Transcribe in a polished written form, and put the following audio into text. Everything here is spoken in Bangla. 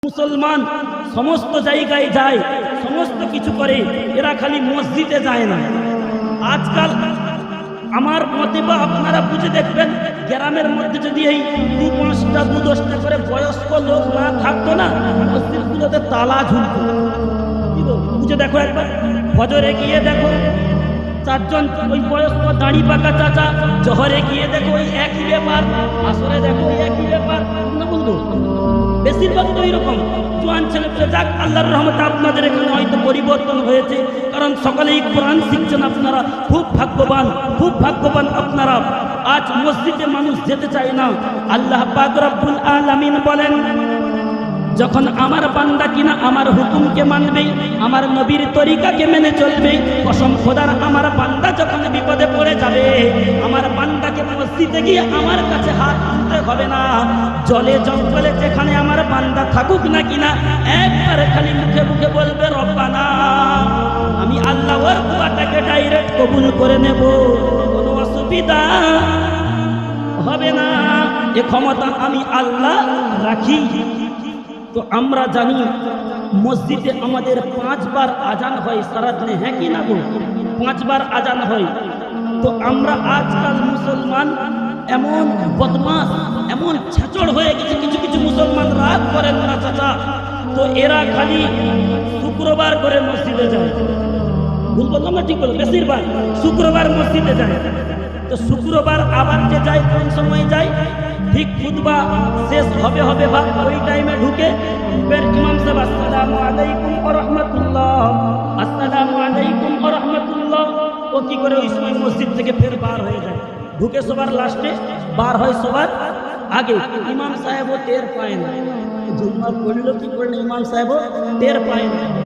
মুসলমান সমস্ত জায়গায় যায়, সমস্ত কিছু করে, এরা খালি মসজিদে যায় না। আজকাল আমার মতে বা আপনারা বুঝে দেখবেন, গ্রামের মধ্যে যদি এই 2-5টা 2-10টা করে বয়স্ক লোক না থাকতো না, মসজিদগুলোতে তালা ঝুলতো। বুঝে দেখো একবার, ফজরে গিয়ে দেখো 4জন ওই বয়স্ক দাড়ি পাকা চাচা, জহরে গিয়ে দেখো ওই একই ব্যাপার, আসরে দেখো ওই একই ব্যাপার না বন্ধু। বেশিরভাগ তো এরকম জোয়ান ছেলে পেলে। যাক, আল্লাহর রহমতে আপনাদের এখানে হয়তো পরিবর্তন হয়েছে, কারণ সকলেই কোরআন শিখছেন। আপনারা খুব ভাগ্যবান, খুব ভাগ্যবান আপনারা। আজ মসজিদে মানুষ যেতে চায় না। আল্লাহ পাক রব্বুল আলামিন বলেন, যখন আমার বান্দা কিনা আমার হুকুমকে মানবে, আমার নবীর তরিকাকে মেনে চলবে, কসম খোদার আমার বান্দা যখন বিপদে পড়ে যাবে, আমার বান্দাকে মসজিদে গিয়ে আমার কাছে হাত তুলতে হবে না। জলে জঙ্গলে যেখানে আমার বান্দা থাকুক না কিনা, একবার খালি মুখে মুখে বলবে রব্বানা, আমি আল্লাহ ওর দোয়াটাকে ডাইরেক্ট কবুল করে নেব, কোনো অসুবিধা হবে না। এ ক্ষমতা আমি আল্লাহ রাখি। তো আমরা জানি মসজিদে আমাদের 5 বার আজান হয় সারাদিনে, হ্যাঁ কি না গো? 5 বার আজান হয়। তো আমরা আজকাল মুসলমান এমন বদমাশ, এমন ছেচড় হয়ে গেছে, কিছু কিছু মুসলমান রাগ করেন না চাচা, তো এরা খালি শুক্রবার করে মসজিদে যায়। ভুল বললাম না ঠিক বললাম? বেশিরভাগ শুক্রবার মসজিদে যায়। তো শুক্রবার আবার যে যায়, কোন সময় যায়? ঠিক খুতবা শেষ হবে বা ওই টাইমে ঢুকে ফের ইমাম সাহেব আসসালামু আলাইকুম ওয়া রাহমাতুল্লাহ, আসসালামু আলাইকুম ওয়া রাহমাতুল্লাহ, ও কি করে ওই সময় মসজিদ থেকে ফের বার হয়ে যায়। ঢুকে সবার লাস্টে, বার হয় সবার আগে। ইমাম সাহেবও টের পায় না, জুম্মা পড়লো কি করলো, ইমাম সাহেবও টের পায় না।